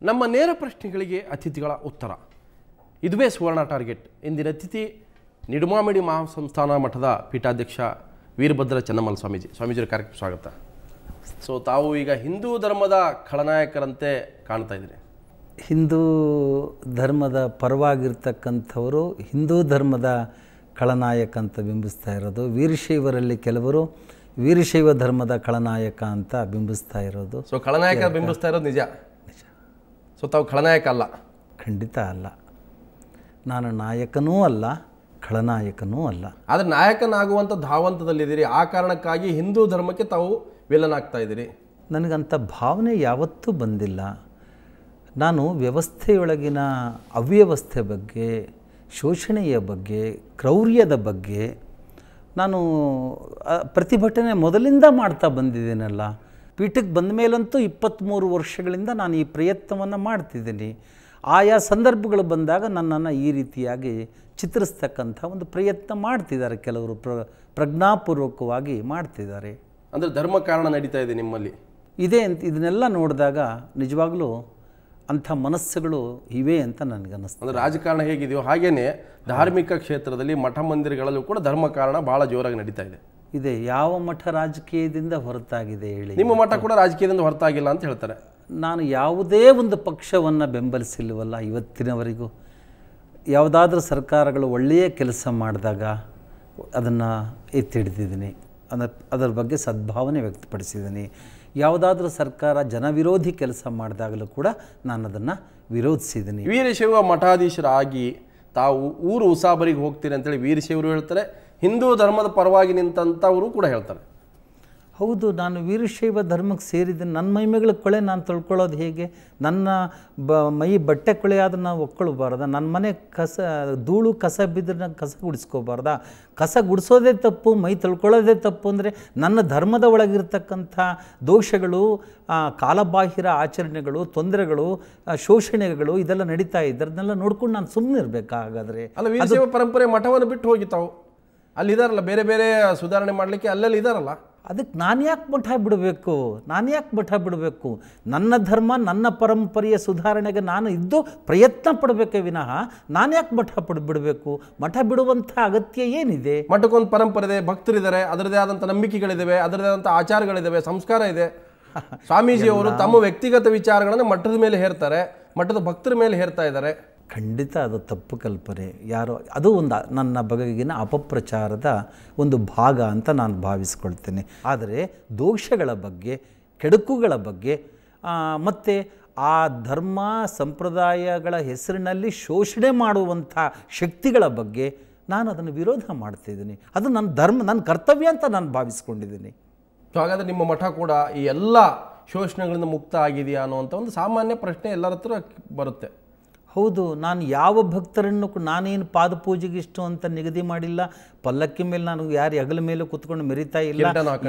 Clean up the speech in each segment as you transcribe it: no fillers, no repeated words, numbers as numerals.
ನಮ್ಮ ನೇರ ಪ್ರಶ್ನೆಗಳಿಗೆ ಅತಿಥಿಗಳ ಉತ್ತರ ಇದುವೇ ಸುವರ್ಣ ಟಾರ್ಗೆಟ್. ಇಂದಿನ ಅತಿಥಿ ನಿಡುಮಾಮಿಡಿ ಮಹಾಸಂಸ್ಥಾನ ಮಠದ ಪೀಠಾಧ್ಯಕ್ಷ ವೀರಭದ್ರ ಚನ್ನಮಲ್ಲ ಸ್ವಾಮೀಜಿಯವರ ಕಾರ್ಯಕ್ರಮ ಸ್ವಾಗತ. ಸೊ ತಾವು ಈಗ ಹಿಂದೂ ಧರ್ಮದ ಖಳನಾಯಕರಂತೆ ಕಾಣ್ತಾ ಇದ್ದೀರಿ. ಹಿಂದೂ ಧರ್ಮದ ಪರವಾಗಿರ್ತಕ್ಕಂಥವರು ಹಿಂದೂ ಧರ್ಮದ ಖಳನಾಯಕ ಅಂತ ಬಿಂಬಿಸ್ತಾ ಇರೋದು, ವೀರಶೈವರಲ್ಲಿ ಕೆಲವರು ವೀರಶೈವ ಧರ್ಮದ ಖಳನಾಯಕ ಅಂತ ಬಿಂಬಿಸ್ತಾ ಇರೋದು. ಸೊ ಖಳನಾಯಕ ಬಿಂಬಿಸ್ತಾ ಇರೋದು ನಿಜ. ಸೊ ತಾವು ಖಳನಾಯಕ ಅಲ್ಲ? ಖಂಡಿತ ಅಲ್ಲ. ನಾನು ನಾಯಕನೂ ಅಲ್ಲ, ಖಳನಾಯಕನೂ ಅಲ್ಲ. ಆದರೆ ನಾಯಕನಾಗುವಂಥ ಧಾವಂತದಲ್ಲಿದ್ದೀರಿ. ಆ ಕಾರಣಕ್ಕಾಗಿ ಹಿಂದೂ ಧರ್ಮಕ್ಕೆ ತಾವು ವಿಲನ್ ಆಗ್ತಾ ಇದ್ದೀರಿ. ನನಗಂಥ ಭಾವನೆ ಯಾವತ್ತೂ ಬಂದಿಲ್ಲ. ನಾನು ವ್ಯವಸ್ಥೆಯೊಳಗಿನ ಅವ್ಯವಸ್ಥೆ ಬಗ್ಗೆ, ಶೋಷಣೆಯ ಬಗ್ಗೆ, ಕ್ರೌರ್ಯದ ಬಗ್ಗೆ ನಾನು ಪ್ರತಿಭಟನೆ ಮೊದಲಿಂದ ಮಾಡ್ತಾ ಬಂದಿದ್ದೀನಲ್ಲ. ಪೀಠಕ್ಕೆ ಬಂದ ಮೇಲಂತೂ 23 ವರ್ಷಗಳಿಂದ ನಾನು ಈ ಪ್ರಯತ್ನವನ್ನು ಮಾಡ್ತಿದ್ದೀನಿ. ಆಯಾ ಸಂದರ್ಭಗಳು ಬಂದಾಗ ನನ್ನನ್ನು ಈ ರೀತಿಯಾಗಿ ಚಿತ್ರಿಸ್ತಕ್ಕಂಥ ಒಂದು ಪ್ರಯತ್ನ ಮಾಡ್ತಿದ್ದಾರೆ ಕೆಲವರು, ಪ್ರಜ್ಞಾಪೂರ್ವಕವಾಗಿ ಮಾಡ್ತಿದ್ದಾರೆ. ಅಂದರೆ ಧರ್ಮ ಕಾರಣ ನಡೀತಾ ಇದೆ ನಿಮ್ಮಲ್ಲಿ ಇದೆ ಅಂತ ಇದನ್ನೆಲ್ಲ ನೋಡಿದಾಗ ನಿಜವಾಗ್ಲೂ ಅಂಥ ಮನಸ್ಸುಗಳು ಇವೆ ಅಂತ ನನಗನ್ನಿಸ್ತದೆ. ಅಂದರೆ ರಾಜಕಾರಣ ಹೇಗಿದೆಯೋ ಹಾಗೇನೆ ಧಾರ್ಮಿಕ ಕ್ಷೇತ್ರದಲ್ಲಿ ಮಠ ಮಂದಿರಗಳಲ್ಲೂ ಕೂಡ ಧರ್ಮ ಕಾರಣ ಭಾಳ ಜೋರಾಗಿ ನಡೀತಾ ಇದೆ. ಇದೆ. ಯಾವ ಮಠ ರಾಜಕೀಯದಿಂದ ಹೊರತಾಗಿದೆ ಹೇಳಿ? ನಿಮ್ಮ ಮಠ ಕೂಡ ರಾಜಕೀಯದಿಂದ ಹೊರತಾಗಿಲ್ಲ ಅಂತ ಹೇಳ್ತಾರೆ. ನಾನು ಯಾವುದೇ ಒಂದು ಪಕ್ಷವನ್ನು ಬೆಂಬಲಿಸಿಲ್ವಲ್ಲ ಇವತ್ತಿನವರೆಗೂ. ಯಾವುದಾದ್ರೂ ಸರ್ಕಾರಗಳು ಒಳ್ಳೆಯ ಕೆಲಸ ಮಾಡಿದಾಗ ಅದನ್ನು ಎತ್ತಿಡಿದಿದ್ದೀನಿ, ಅದರ ಬಗ್ಗೆ ಸದ್ಭಾವನೆ ವ್ಯಕ್ತಪಡಿಸಿದ್ದೀನಿ. ಯಾವುದಾದ್ರೂ ಸರ್ಕಾರ ಜನವಿರೋಧಿ ಕೆಲಸ ಮಾಡಿದಾಗಲೂ ಕೂಡ ನಾನು ಅದನ್ನು ವಿರೋಧಿಸಿದ್ದೀನಿ. ವೀರಶೈವ ಮಠಾಧೀಶರಾಗಿ ತಾವು ಊರು ಉಸಾಬರಿಗೆ ಹೋಗ್ತೀರಿ ಅಂತೇಳಿ ವೀರಶೈವರು ಹೇಳ್ತಾರೆ, ಹಿಂದೂ ಧರ್ಮದ ಪರವಾಗಿ ನಿಂತಂಥವರು ಕೂಡ ಹೇಳ್ತಾರೆ. ಹೌದು, ನಾನು ವೀರಶೈವ ಧರ್ಮಕ್ಕೆ ಸೇರಿದ್ದೀನಿ. ನನ್ನ ಮೈಮೇಗಳ ಕೊಳೆ ನಾನು ತೊಳ್ಕೊಳ್ಳೋದು ಹೇಗೆ? ನನ್ನ ಮೈ ಬಟ್ಟೆ ಕೊಳೆ ಆದ್ರೆ ನಾವು ಒಕ್ಕೊಳ್ಬಾರ್ದ? ನನ್ನ ಮನೆ ಧೂಳು ಕಸ ಬಿದ್ದರೆ ನಾನು ಕಸ ಗುಡಿಸ್ಕೋಬಾರ್ದ? ಕಸ ಗುಡಿಸೋದೇ ತಪ್ಪು, ಮೈ ತೊಳ್ಕೊಳ್ಳೋದೇ ತಪ್ಪು ಅಂದರೆ ನನ್ನ ಧರ್ಮದ ಒಳಗಿರ್ತಕ್ಕಂಥ ದೋಷಗಳು, ಕಾಲಬಾಹಿರ ಆಚರಣೆಗಳು, ತೊಂದರೆಗಳು, ಶೋಷಣೆಗಳು ಇದೆಲ್ಲ ನಡೀತಾ ಇದನ್ನೆಲ್ಲ ನೋಡ್ಕೊಂಡು ನಾನು ಸುಮ್ಮನೆ ಇರಬೇಕಾ? ಹಾಗಾದರೆ ಅಲ್ಲ, ವೀರಶೈವ ಪರಂಪರೆ ಮಠವನ್ನು ಬಿಟ್ಟು ಹೋಗಿ ತಾವು ಅಲ್ಲಿದ್ದಾರಲ್ಲ, ಬೇರೆ ಬೇರೆ ಸುಧಾರಣೆ ಮಾಡಲಿಕ್ಕೆ ಅಲ್ಲಲ್ಲಿ ಇದ್ದಾರಲ್ಲ. ಅದಕ್ಕೆ ನಾನು ಯಾಕೆ ಮಠ ಬಿಡಬೇಕು? ನನ್ನ ಧರ್ಮ, ನನ್ನ ಪರಂಪರೆಯ ಸುಧಾರಣೆಗೆ ನಾನು ಇದ್ದು ಪ್ರಯತ್ನ ಪಡಬೇಕೇ ವಿನಃ ನಾನು ಯಾಕೆ ಮಠ ಬಿಡಬೇಕು? ಮಠ ಬಿಡುವಂಥ ಅಗತ್ಯ ಏನಿದೆ? ಮಠಕ್ಕೊಂದು ಪರಂಪರೆ ಇದೆ, ಭಕ್ತರಿದ್ದಾರೆ, ಅದರದೇ ಆದಂಥ ನಂಬಿಕೆಗಳಿದ್ದಾವೆ, ಅದರದೇ ಆದಂಥ ಆಚಾರಗಳಿದ್ದಾವೆ, ಸಂಸ್ಕಾರ ಇದೆ. ಸ್ವಾಮೀಜಿಯವರು ತಮ್ಮ ವ್ಯಕ್ತಿಗತ ವಿಚಾರಗಳನ್ನು ಮಠದ ಮೇಲೆ ಹೇರ್ತಾರೆ, ಮಠದ ಭಕ್ತರ ಮೇಲೆ ಹೇರ್ತಾ ಇದ್ದಾರೆ. ಖಂಡಿತ ಅದು ತಪ್ಪು ಕಲ್ಪನೆ. ಯಾರೋ ಅದು ಒಂದು ನನ್ನ ಬಗೆಗಿನ ಅಪಪ್ರಚಾರದ ಒಂದು ಭಾಗ ಅಂತ ನಾನು ಭಾವಿಸ್ಕೊಳ್ತೇನೆ. ಆದರೆ ದೋಷಗಳ ಬಗ್ಗೆ, ಕೆಡುಕುಗಳ ಬಗ್ಗೆ ಮತ್ತು ಆ ಧರ್ಮ ಸಂಪ್ರದಾಯಗಳ ಹೆಸರಿನಲ್ಲಿ ಶೋಷಣೆ ಮಾಡುವಂಥ ಶಕ್ತಿಗಳ ಬಗ್ಗೆ ನಾನು ಅದನ್ನು ವಿರೋಧ ಮಾಡ್ತಿದ್ದೀನಿ. ಅದು ನನ್ನ ಧರ್ಮ, ನನ್ನ ಕರ್ತವ್ಯ ಅಂತ ನಾನು ಭಾವಿಸ್ಕೊಂಡಿದ್ದೀನಿ. ಸೊ ಹಾಗಾದರೆ ನಿಮ್ಮ ಮಠ ಕೂಡ ಈ ಎಲ್ಲ ಶೋಷಣೆಗಳಿಂದ ಮುಕ್ತ ಆಗಿದೆಯಾ ಅನ್ನುವಂಥ ಒಂದು ಸಾಮಾನ್ಯ ಪ್ರಶ್ನೆ ಎಲ್ಲರ ಹತ್ರ ಬರುತ್ತೆ. ಹೌದು, ನಾನು ಯಾವ ಭಕ್ತರನ್ನು ನಾನೇನು ಪಾದಪೂಜೆಗೆ ಇಷ್ಟು ಅಂತ ನಿಗದಿ ಮಾಡಿಲ್ಲ. ಪಲ್ಲಕ್ಕಿ ಮೇಲೆ ನಾನು ಯಾರು ಹೆಗಲ ಮೇಲೆ ಕೂತ್ಕೊಂಡು ಮೆರಿತಾ ಇಲ್ಲ,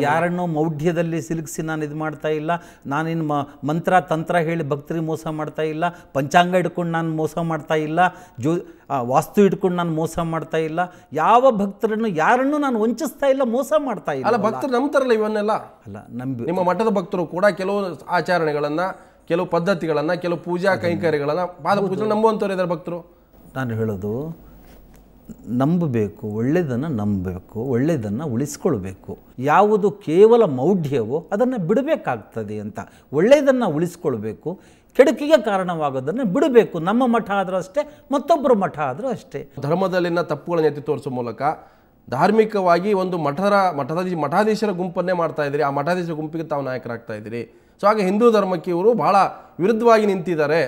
ಯಾರನ್ನೋ ಮೌಢ್ಯದಲ್ಲಿ ಸಿಲುಕಿಸಿ ನಾನು ಇದು ಮಾಡ್ತಾ ಇಲ್ಲ. ನಾನೇನು ಮಂತ್ರ ತಂತ್ರ ಹೇಳಿ ಭಕ್ತರಿಗೆ ಮೋಸ ಮಾಡ್ತಾ ಇಲ್ಲ, ಪಂಚಾಂಗ ಹಿಡ್ಕೊಂಡು ನಾನು ಮೋಸ ಮಾಡ್ತಾ ಇಲ್ಲ, ವಾಸ್ತು ಹಿಡ್ಕೊಂಡು ನಾನು ಮೋಸ ಮಾಡ್ತಾ ಇಲ್ಲ. ಯಾವ ಭಕ್ತರನ್ನು ಯಾರನ್ನು ನಾನು ವಂಚಿಸ್ತಾ ಇಲ್ಲ, ಮೋಸ ಮಾಡ್ತಾ ಇಲ್ಲ. ಅಲ್ಲ, ಭಕ್ತರು ನಂಬ್ತಾರಲ್ಲ ಇವನ್ನೆಲ್ಲ. ಅಲ್ಲ, ನಿಮ್ಮ ಮಠದ ಭಕ್ತರು ಕೂಡ ಕೆಲವು ಆಚರಣೆಗಳನ್ನು, ಕೆಲವು ಪದ್ಧತಿಗಳನ್ನು, ಕೆಲವು ಪೂಜಾ ಕೈಂಕರ್ಯಗಳನ್ನು, ಪಾದಪೂಜೆ ನಂಬುವಂಥವ್ರು ಇದ್ದಾರೆ ಭಕ್ತರು. ನಾನು ಹೇಳೋದು, ನಂಬಬೇಕು, ಒಳ್ಳೆಯದನ್ನು ನಂಬಬೇಕು, ಒಳ್ಳೆಯದನ್ನು ಉಳಿಸ್ಕೊಳ್ಬೇಕು. ಯಾವುದು ಕೇವಲ ಮೌಢ್ಯವೋ ಅದನ್ನು ಬಿಡಬೇಕಾಗ್ತದೆ ಅಂತ. ಒಳ್ಳೆಯದನ್ನು ಉಳಿಸ್ಕೊಳ್ಬೇಕು, ಕೆಡುಕಿಗೆ ಕಾರಣವಾಗೋದನ್ನು ಬಿಡಬೇಕು. ನಮ್ಮ ಮಠ ಆದರೂ ಅಷ್ಟೇ, ಮತ್ತೊಬ್ಬರ ಮಠ ಆದರೂ ಅಷ್ಟೇ. ಧರ್ಮದಲ್ಲಿನ ತಪ್ಪುಗಳನ್ನು ಎತ್ತಿ ತೋರಿಸೋ ಮೂಲಕ ಧಾರ್ಮಿಕವಾಗಿ ಒಂದು ಮಠಾಧೀಶರ ಗುಂಪನ್ನೇ ಮಾಡ್ತಾ ಇದ್ದೀರಿ. ಆ ಮಠಾಧೀಶರ ಗುಂಪಿಗೆ ತಾವು ನಾಯಕರಾಗ್ತಾ ಇದ್ದೀರಿ. ಸೊ ಹಾಗೆ ಹಿಂದೂ ಧರ್ಮಕ್ಕೆ ಇವರು ಬಹಳ ವಿರುದ್ಧವಾಗಿ ನಿಂತಿದ್ದಾರೆ.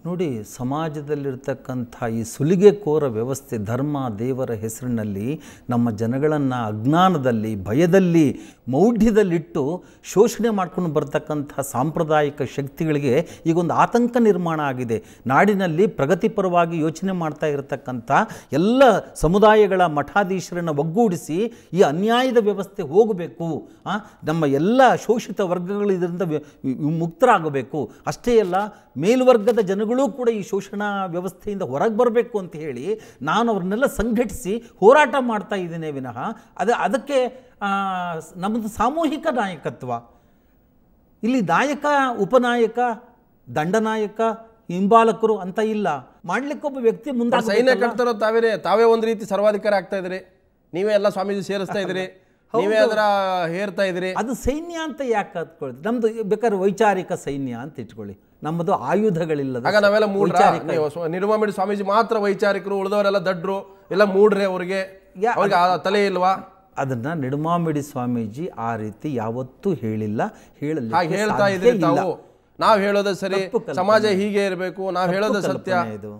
ನೋಡಿ, ಸಮಾಜದಲ್ಲಿರ್ತಕ್ಕಂಥ ಈ ಸುಲಿಗೆಕೋರ ವ್ಯವಸ್ಥೆ, ಧರ್ಮ ದೇವರ ಹೆಸರಿನಲ್ಲಿ ನಮ್ಮ ಜನಗಳನ್ನು ಅಜ್ಞಾನದಲ್ಲಿ, ಭಯದಲ್ಲಿ, ಮೌಢ್ಯದಲ್ಲಿಟ್ಟು ಶೋಷಣೆ ಮಾಡ್ಕೊಂಡು ಬರ್ತಕ್ಕಂಥ ಸಾಂಪ್ರದಾಯಿಕ ಶಕ್ತಿಗಳಿಗೆ ಈಗೊಂದು ಆತಂಕ ನಿರ್ಮಾಣ ಆಗಿದೆ. ನಾಡಿನಲ್ಲಿ ಪ್ರಗತಿಪರವಾಗಿ ಯೋಚನೆ ಮಾಡ್ತಾ ಇರತಕ್ಕಂಥ ಎಲ್ಲ ಸಮುದಾಯಗಳ ಮಠಾಧೀಶರನ್ನು ಒಗ್ಗೂಡಿಸಿ ಈ ಅನ್ಯಾಯದ ವ್ಯವಸ್ಥೆ ಹೋಗಬೇಕು, ನಮ್ಮ ಎಲ್ಲ ಶೋಷಿತ ವರ್ಗಗಳು ಇದರಿಂದ ಮುಕ್ತರಾಗಬೇಕು. ಅಷ್ಟೇ ಅಲ್ಲ, ಮೇಲ್ವರ್ಗದ ಜನಗಳು ಕೂಡ ಈ ಶೋಷಣಾ ವ್ಯವಸ್ಥೆಯಿಂದ ಹೊರಗೆ ಬರಬೇಕು ಅಂತ ಹೇಳಿ ನಾನು ಅವ್ರನ್ನೆಲ್ಲ ಸಂಘಟಿಸಿ ಹೋರಾಟ ಮಾಡ್ತಾ ಇದ್ದೇನೆ ವಿನಃ ಅದಕ್ಕೆ ನಮ್ಮದು ಸಾಮೂಹಿಕ ನಾಯಕತ್ವ. ಇಲ್ಲಿ ನಾಯಕ ಉಪನಾಯಕ ದಂಡನಾಯಕ ಹಿಂಬಾಲಕರು ಅಂತ ಇಲ್ಲ. ಮಾಡಲಿಕ್ಕೊಬ್ಬ ವ್ಯಕ್ತಿ ಮುಂದೆ ಸೈನ್ಯ ಕಟ್ತಾರೋ ತಾವೇ ಒಂದು ರೀತಿ ಸರ್ವಾಧಿಕಾರಿ ಆಗ್ತಾ ಇದ್ರಿ, ನೀವೇ ಎಲ್ಲ ಸ್ವಾಮೀಜಿ ಸೇರಿಸ್ತಾ ಇದ್ರಿ, ನೀವೇ ಅದರ ಹೇರ್ತಾ ಇದ್ರಿ. ಅದು ಸೈನ್ಯ ಅಂತ ಯಾಕೆ ಹತ್ಕೊಳ್ಳಿ? ನಮ್ದು ಬೇಕಾದ್ರೆ ವೈಚಾರಿಕ ಸೈನ್ಯ ಅಂತ ಇಟ್ಕೊಳ್ಳಿ, ನಮ್ಮದು ಆಯುಧಗಳಿಲ್ಲದ. ಆಗ ನಾವೆಲ್ಲ ನಿರ್ಮಾಮಿಡಿ ಸ್ವಾಮೀಜಿ ಮಾತ್ರ ವೈಚಾರಿಕರು, ಉಳಿದವರೆಲ್ಲ ದಡ್ರು, ಎಲ್ಲ ಮೂಡ್ರೆ, ಅವ್ರಿಗೆ ತಲೆ ಇಲ್ವಾ? ಅದನ್ನ ನಿಡುಮಾಮಿಡಿ ಸ್ವಾಮೀಜಿ ಆ ರೀತಿ ಯಾವತ್ತೂ ಹೇಳಿಲ್ಲ, ಹೇಳ್ತಾ ಇದ್ರಿ ತಾವು. ನಾವು ಹೇಳೋದು ಸರಿ, ಸಮಾಜ ಹೀಗೆ ಇರಬೇಕು, ನಾವು ಹೇಳೋದು ಸತ್ಯ. ಇದು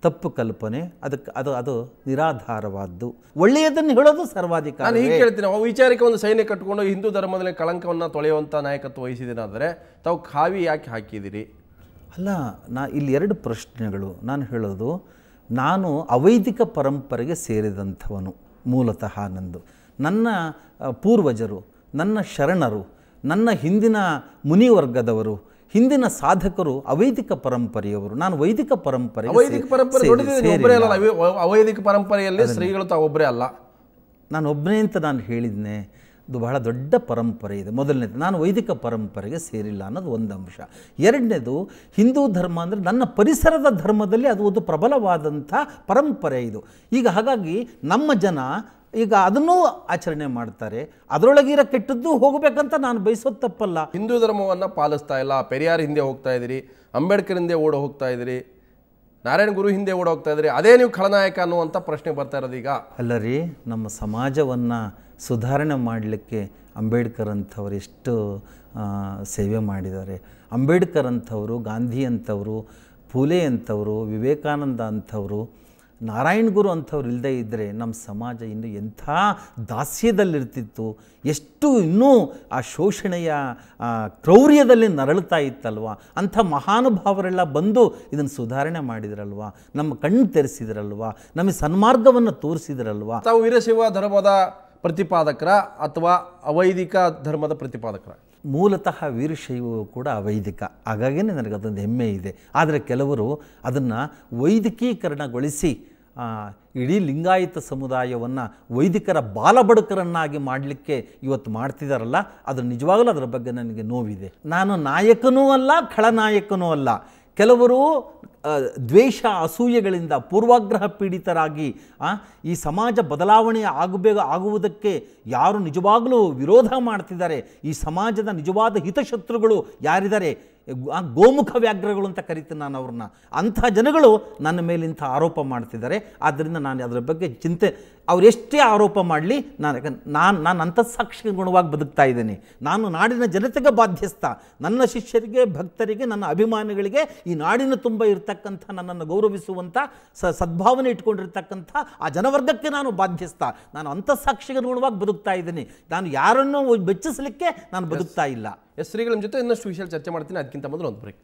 ತಪ್ಪು ಕಲ್ಪನೆ, ಅದಕ್ಕೆ ಅದು ನಿರಾಧಾರವಾದ್ದು. ಒಳ್ಳೆಯದನ್ನು ಹೇಳೋದು ಸರ್ವಾಧಿಕಾರ. ನಾನು ಹೀಗೆ ಹೇಳ್ತೀನಿ, ವೈಚಾರಿಕ ಒಂದು ಸೈನ್ಯ ಕಟ್ಕೊಂಡು ಹಿಂದೂ ಧರ್ಮದಲ್ಲಿ ಕಳಂಕವನ್ನು ತೊಳೆಯುವಂಥ ನಾಯಕತ್ವ ವಹಿಸಿದಿನಾದರೆ ತಾವು ಕಾವಿ ಯಾಕೆ ಹಾಕಿದಿರಿ? ಅಲ್ಲ, ಇಲ್ಲಿ ಎರಡು ಪ್ರಶ್ನೆಗಳು. ನಾನು ಹೇಳೋದು, ನಾನು ಅವೈದಿಕ ಪರಂಪರೆಗೆ ಸೇರಿದಂಥವನು ಮೂಲತಃ. ನನ್ನ ಪೂರ್ವಜರು, ನನ್ನ ಶರಣರು, ನನ್ನ ಹಿಂದಿನ ಮುನಿವರ್ಗದವರು, ಹಿಂದಿನ ಸಾಧಕರು ಅವೈದಿಕ ಪರಂಪರೆಯವರು. ನಾನು ವೈದಿಕ ಪರಂಪರೆ ಅವೈದಿಕ ಪರಂಪರೆಯಲ್ಲಿ ಶ್ರೀಗಳು ತಾವೊಬ್ಬರೇ ಅಲ್ಲ. ನಾನು ಒಬ್ಬನೇ ಅಂತ ನಾನು ಹೇಳಿದ್ನೆ. ಇದು ಬಹಳ ದೊಡ್ಡ ಪರಂಪರೆ ಇದೆ. ಮೊದಲನೇದು, ನಾನು ವೈದಿಕ ಪರಂಪರೆಗೆ ಸೇರಿಲ್ಲ ಅನ್ನೋದು ಒಂದು ಅಂಶ. ಎರಡನೇದು, ಹಿಂದೂ ಧರ್ಮ ಅಂದರೆ ನನ್ನ ಪರಿಸರದ ಧರ್ಮದಲ್ಲಿ ಅದು ಒಂದು ಪ್ರಬಲವಾದಂಥ ಪರಂಪರೆ ಇದು. ಈಗ ಹಾಗಾಗಿ ನಮ್ಮ ಜನ ಈಗ ಅದನ್ನೂ ಆಚರಣೆ ಮಾಡ್ತಾರೆ. ಅದರೊಳಗಿರೋ ಕೆಟ್ಟದ್ದು ಹೋಗಬೇಕಂತ ನಾನು ಬಯಸೋದು ತಪ್ಪಲ್ಲ. ಹಿಂದೂ ಧರ್ಮವನ್ನು ಪಾಲಿಸ್ತಾ ಇಲ್ಲ, ಪೆರಿಯಾರ್ ಹಿಂದೆ ಹೋಗ್ತಾ ಇದ್ದೀರಿ, ಅಂಬೇಡ್ಕರ್ ಹಿಂದೆ ಓಡ ಹೋಗ್ತಾ ಇದ್ದೀರಿ, ನಾರಾಯಣ ಗುರು ಹಿಂದೆ ಓಡ ಹೋಗ್ತಾ ಇದ್ದೀರಿ, ಅದೇ ನೀವು ಖಳನಾಯಕ ಅನ್ನುವಂಥ ಪ್ರಶ್ನೆ ಬರ್ತಾ ಇರೋದು ಈಗ. ಅಲ್ಲ ರೀ, ನಮ್ಮ ಸಮಾಜವನ್ನು ಸುಧಾರಣೆ ಮಾಡಲಿಕ್ಕೆ ಅಂಬೇಡ್ಕರ್ ಅಂಥವ್ರು ಎಷ್ಟು ಸೇವೆ ಮಾಡಿದ್ದಾರೆ. ಅಂಬೇಡ್ಕರ್ ಅಂಥವರು, ಗಾಂಧಿ ಅಂಥವರು, ಫೂಲೆ ಅಂಥವರು, ವಿವೇಕಾನಂದ ಅಂಥವರು, ನಾರಾಯಣ ಗುರು ಅಂಥವ್ರು ಇಲ್ಲದೇ ಇದ್ದರೆ ನಮ್ಮ ಸಮಾಜ ಇನ್ನೂ ಎಂಥ ದಾಸ್ಯದಲ್ಲಿರ್ತಿತ್ತು, ಎಷ್ಟು ಇನ್ನೂ ಆ ಶೋಷಣೆಯ ಕ್ರೌರ್ಯದಲ್ಲಿ ನರಳುತ್ತಾ ಇತ್ತಲ್ವ. ಅಂಥ ಮಹಾನುಭಾವರೆಲ್ಲ ಬಂದು ಇದನ್ನು ಸುಧಾರಣೆ ಮಾಡಿದ್ರಲ್ವ, ನಮ್ಮ ಕಣ್ಣು ತೆರೆಸಿದ್ರಲ್ವ, ನಮಗೆ ಸನ್ಮಾರ್ಗವನ್ನು ತೋರಿಸಿದ್ರಲ್ವ. ತಾವು ವೀರಶೈವ ಧರ್ಮದ ಪ್ರತಿಪಾದಕರ ಅಥವಾ ಅವೈದಿಕ ಧರ್ಮದ ಪ್ರತಿಪಾದಕರ? ಮೂಲತಃ ವೀರಶೈವವು ಕೂಡ ಅವೈದಿಕ, ಹಾಗಾಗೇ ನನಗದೊಂದು ಹೆಮ್ಮೆ ಇದೆ. ಆದರೆ ಕೆಲವರು ಅದನ್ನು ವೈದಿಕೀಕರಣಗೊಳಿಸಿ ಇಡೀ ಲಿಂಗಾಯತ ಸಮುದಾಯವನ್ನು ವೈದಿಕರ ಬಾಲಬಡುಕರನ್ನಾಗಿ ಮಾಡಲಿಕ್ಕೆ ಇವತ್ತು ಮಾಡ್ತಿದ್ದಾರಲ್ಲ, ಅದು ನಿಜವಾಗಲೂ ಅದರ ಬಗ್ಗೆ ನನಗೆ ನೋವಿದೆ. ನಾನು ನಾಯಕನೂ ಅಲ್ಲ, ಖಳನಾಯಕನೂ ಅಲ್ಲ. ಕೆಲವರು ದ್ವೇಷ ಅಸೂಯೆಗಳಿಂದ ಪೂರ್ವಾಗ್ರಹ ಪೀಡಿತರಾಗಿ ಈ ಸಮಾಜ ಬದಲಾವಣೆ ಆಗುವುದಕ್ಕೆ ಯಾರು ನಿಜವಾಗಲೂ ವಿರೋಧ ಮಾಡ್ತಿದ್ದಾರೆ, ಈ ಸಮಾಜದ ನಿಜವಾದ ಹಿತಶತ್ರುಗಳು ಯಾರಿದ್ದಾರೆ, ಗೋಮುಖ ವ್ಯಾಘ್ರಗಳು ಅಂತ ಕರಿತೀನಿ ನಾನು ಅವ್ರನ್ನ. ಅಂಥ ಜನಗಳು ನನ್ನ ಮೇಲೆ ಇಂಥ ಆರೋಪ ಮಾಡ್ತಿದ್ದಾರೆ. ಆದ್ದರಿಂದ ನಾನು ಅದರ ಬಗ್ಗೆ ಅವರೆಷ್ಟೇ ಆರೋಪ ಮಾಡಲಿ, ನಾನು ಅಂತಃಸಾಕ್ಷಿಗೆ ಗುಣವಾಗಿ ಬದುಕ್ತಾ ಇದ್ದೇನೆ. ನಾನು ನಾಡಿನ ಜನತೆಗೆ ಬಾಧ್ಯಸ್ಥ. ನನ್ನ ಶಿಷ್ಯರಿಗೆ, ಭಕ್ತರಿಗೆ, ನನ್ನ ಅಭಿಮಾನಿಗಳಿಗೆ, ಈ ನಾಡಿನ ತುಂಬ ಇರತಕ್ಕಂಥ ನನ್ನನ್ನು ಗೌರವಿಸುವಂಥ ಸದ್ಭಾವನೆ ಇಟ್ಕೊಂಡಿರ್ತಕ್ಕಂಥ ಆ ಜನವರ್ಗಕ್ಕೆ ನಾನು ಬಾಧ್ಯಸ್ಥ. ನಾನು ಅಂತಃಸಾಕ್ಷಿಗೆ ಗುಣವಾಗಿ ಬದುಕ್ತಾ ಇದ್ದೀನಿ. ನಾನು ಯಾರನ್ನೂ ಬೆಚ್ಚಿಸಲಿಕ್ಕೆ ನಾನು ಬದುಕ್ತಾ ಇಲ್ಲ. ಶ್ರೀಗಳ ಜೊತೆ ಇನ್ನಷ್ಟು ವಿಷಯ ಚರ್ಚೆ ಮಾಡ್ತೀನಿ. ಅದಕ್ಕಿಂತ ಮೊದಲು ಒಂದು ಬ್ರೇಕ್.